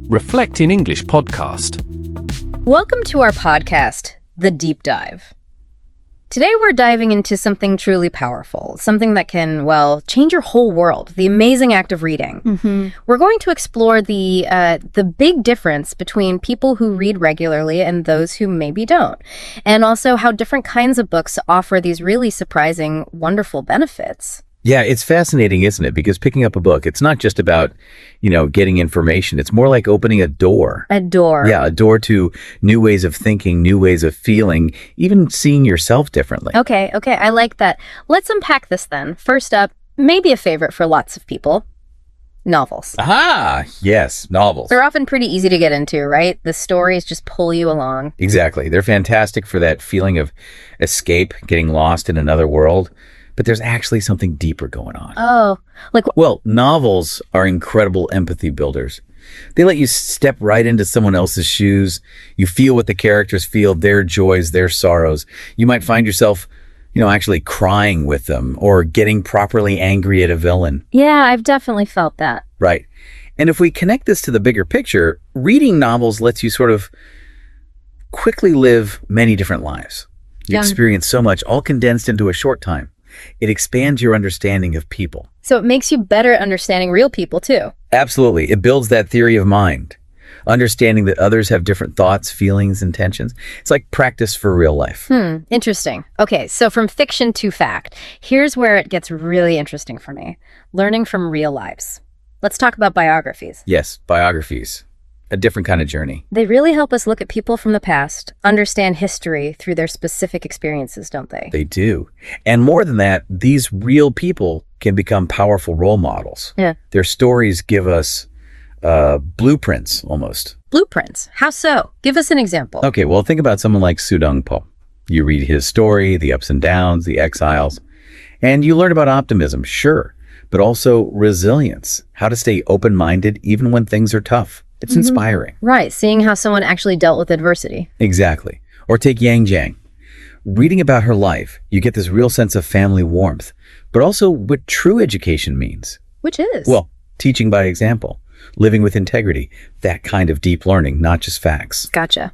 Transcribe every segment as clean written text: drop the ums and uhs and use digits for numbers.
Reflect in English podcast. Welcome to our podcast, The Deep Dive. Today we're diving into something truly powerful, something that can, change your whole world, the amazing act of reading. We're going to explore the big difference between people who read regularly and those who maybe don't, and also how different kinds of books offer these really surprising, wonderful benefits. Yeah, it's fascinating, isn't it? Because picking up a book, it's not just about, getting information. It's more like opening a door. A door. Yeah, a door to new ways of thinking, new ways of feeling, even seeing yourself differently. Okay, I like that. Let's unpack this then. First up, maybe a favorite for lots of people, novels. Aha! Yes, novels. They're often pretty easy to get into, right? The stories just pull you along. Exactly. They're fantastic for that feeling of escape, getting lost in another world. But there's actually something deeper going on. Oh, Well, novels are incredible empathy builders. They let you step right into someone else's shoes. You feel what the characters feel, their joys, their sorrows. You might find yourself, actually crying with them or getting properly angry at a villain. Yeah, I've definitely felt that. Right. And if we connect this to the bigger picture, reading novels lets you sort of quickly live many different lives. You experience so much, all condensed into a short time. It expands your understanding of people. So it makes you better at understanding real people, too. Absolutely. It builds that theory of mind, understanding that others have different thoughts, feelings, intentions. It's like practice for real life. Interesting. Okay, so from fiction to fact, here's where it gets really interesting for me. Learning from real lives. Let's talk about biographies. Yes, biographies. A different kind of journey. They really help us look at people from the past, understand history through their specific experiences, don't they? They do. And more than that, these real people can become powerful role models. Yeah. Their stories give us blueprints, almost. Blueprints? How so? Give us an example. Okay, well, think about someone like Sudong Po. You read his story, the ups and downs, the exiles, and you learn about optimism, sure, but also resilience, how to stay open-minded even when things are tough. It's inspiring. Right, seeing how someone actually dealt with adversity. Exactly. Or take Yang Jiang. Reading about her life, you get this real sense of family warmth, but also what true education means. Which is? Well, teaching by example, living with integrity, that kind of deep learning, not just facts. Gotcha.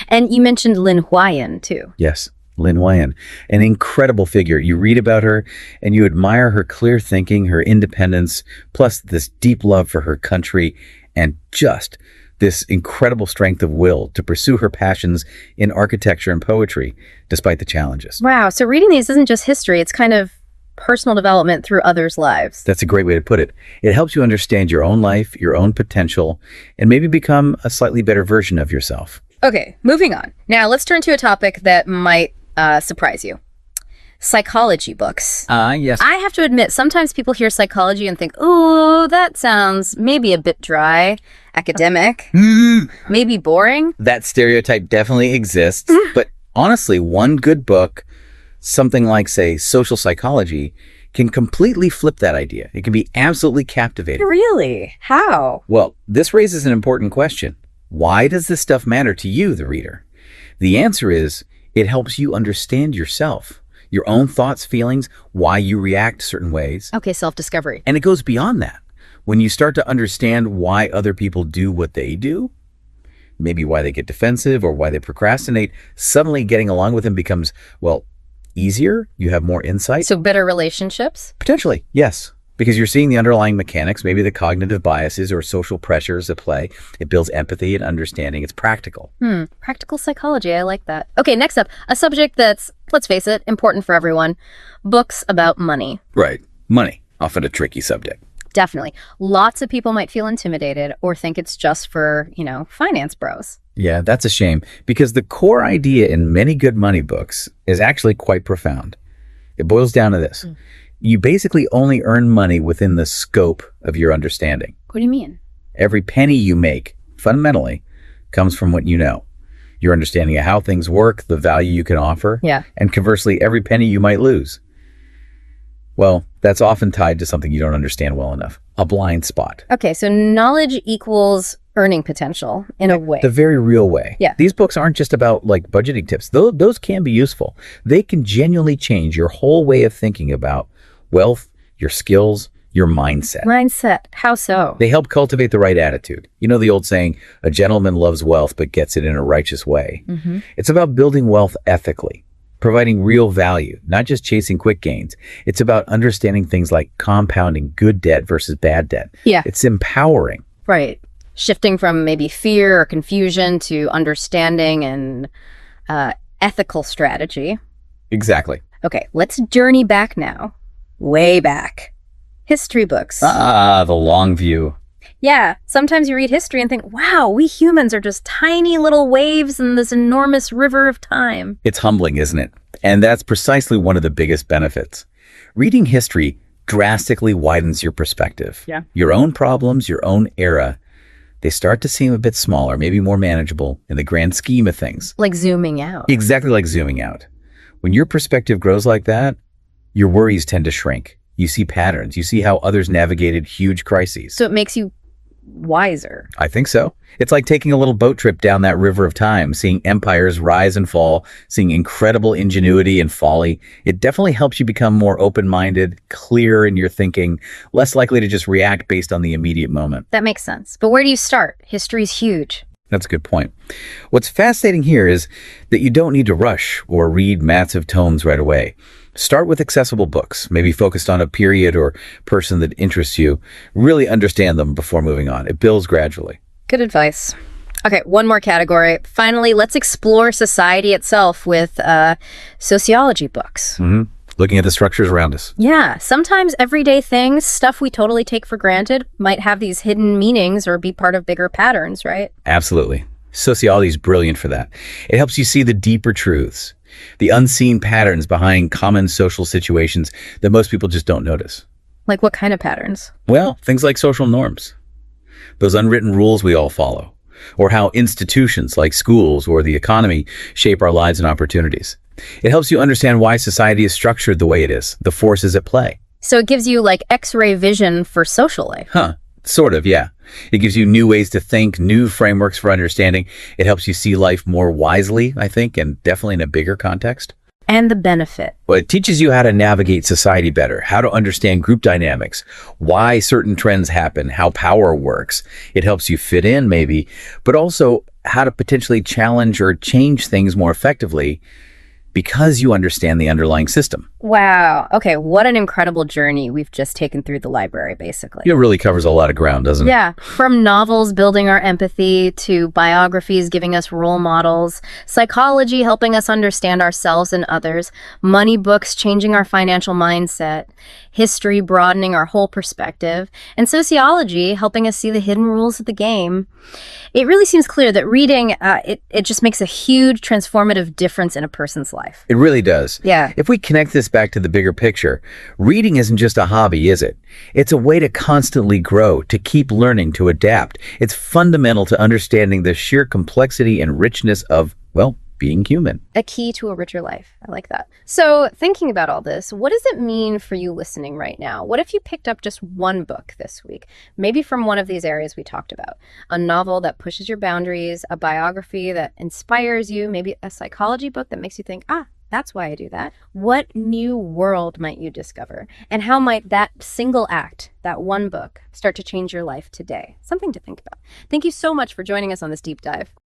And you mentioned Lin Huayan, too. Yes, Lin Huayan, an incredible figure. You read about her and you admire her clear thinking, her independence, plus this deep love for her country and just this incredible strength of will to pursue her passions in architecture and poetry, despite the challenges. Wow, so reading these isn't just history, it's kind of personal development through others' lives. That's a great way to put it. It helps you understand your own life, your own potential, and maybe become a slightly better version of yourself. Okay, moving on. Now let's turn to a topic that might surprise you. Psychology books. Yes. I have to admit, sometimes people hear psychology and think, oh, that sounds maybe a bit dry, academic, maybe boring. That stereotype definitely exists, but honestly, one good book, something like, say, social psychology, can completely flip that idea. It can be absolutely captivating. Really? How? Well, this raises an important question. Why does this stuff matter to you, the reader? The answer is, it helps you understand yourself, your own thoughts, feelings, why you react certain ways. Okay, self-discovery. And it goes beyond that. When you start to understand why other people do what they do, maybe why they get defensive or why they procrastinate, suddenly getting along with them becomes, easier. You have more insight. So better relationships? Potentially, yes. Because you're seeing the underlying mechanics, maybe the cognitive biases or social pressures at play. It builds empathy and understanding. It's practical. Practical psychology. I like that. Okay, next up, a subject that's, let's face it, important for everyone. Books about money. Right. Money. Often a tricky subject. Definitely. Lots of people might feel intimidated or think it's just for, finance bros. Yeah, that's a shame. Because the core idea in many good money books is actually quite profound. It boils down to this. You basically only earn money within the scope of your understanding. What do you mean? Every penny you make, fundamentally, comes from what you know. Your understanding of how things work, the value you can offer, and conversely, every penny you might lose. Well, that's often tied to something you don't understand well enough, a blind spot. Okay, so knowledge equals earning potential in a way. The very real way. Yeah. These books aren't just about budgeting tips. Those can be useful. They can genuinely change your whole way of thinking about wealth, your skills, your mindset. Mindset. How so? They help cultivate the right attitude. You know the old saying, a gentleman loves wealth but gets it in a righteous way. It's about building wealth ethically, providing real value, not just chasing quick gains. It's about understanding things like compounding good debt versus bad debt. Yeah. It's empowering. Right. Shifting from maybe fear or confusion to understanding and ethical strategy. Exactly. Okay, let's journey back now. Way back. History books. Ah, the long view. Yeah, sometimes you read history and think, wow, we humans are just tiny little waves in this enormous river of time. It's humbling, isn't it? And that's precisely one of the biggest benefits. Reading history drastically widens your perspective. Yeah. Your own problems, your own era, they start to seem a bit smaller, maybe more manageable in the grand scheme of things. Like zooming out. Exactly like zooming out. When your perspective grows like that, your worries tend to shrink. You see patterns. You see how others navigated huge crises. So it makes you wiser. I think so. It's like taking a little boat trip down that river of time, seeing empires rise and fall, seeing incredible ingenuity and folly. It definitely helps you become more open-minded, clearer in your thinking, less likely to just react based on the immediate moment. That makes sense. But where do you start? History's huge. That's a good point. What's fascinating here is that you don't need to rush or read massive tomes right away. Start with accessible books, maybe focused on a period or person that interests you. Really understand them before moving on. It builds gradually. Good advice. Okay, one more category. Finally, let's explore society itself with sociology books. Looking at the structures around us. Yeah, sometimes everyday things, stuff we totally take for granted, might have these hidden meanings or be part of bigger patterns, right? Absolutely. Sociology is brilliant for that. It helps you see the deeper truths, the unseen patterns behind common social situations that most people just don't notice. Like what kind of patterns? Well, things like social norms, those unwritten rules we all follow, or how institutions like schools or the economy shape our lives and opportunities. It helps you understand why society is structured the way it is, the forces at play. So it gives you like X-ray vision for social life. Sort of, yeah. It gives you new ways to think, new frameworks for understanding. It helps you see life more wisely, I think, and definitely in a bigger context. And the benefit. Well, it teaches you how to navigate society better, how to understand group dynamics, why certain trends happen, how power works. It helps you fit in, maybe, but also how to potentially challenge or change things more effectively because you understand the underlying system. Wow. Okay, what an incredible journey we've just taken through the library, basically. It really covers a lot of ground, doesn't it? Yeah, from novels building our empathy to biographies giving us role models, psychology helping us understand ourselves and others, money books changing our financial mindset, history broadening our whole perspective, and sociology helping us see the hidden rules of the game. It really seems clear that reading, it just makes a huge transformative difference in a person's life. It really does. Yeah. If we connect this back to the bigger picture, reading isn't just a hobby, is it? It's a way to constantly grow, to keep learning, to adapt. It's fundamental to understanding the sheer complexity and richness of, well, being human. A key to a richer life. I like that. So thinking about all this, what does it mean for you listening right now? What if you picked up just one book this week, maybe from one of these areas we talked about? A novel that pushes your boundaries, a biography that inspires you, maybe a psychology book that makes you think, that's why I do that. What new world might you discover? And how might that single act, that one book, start to change your life today? Something to think about. Thank you so much for joining us on this deep dive.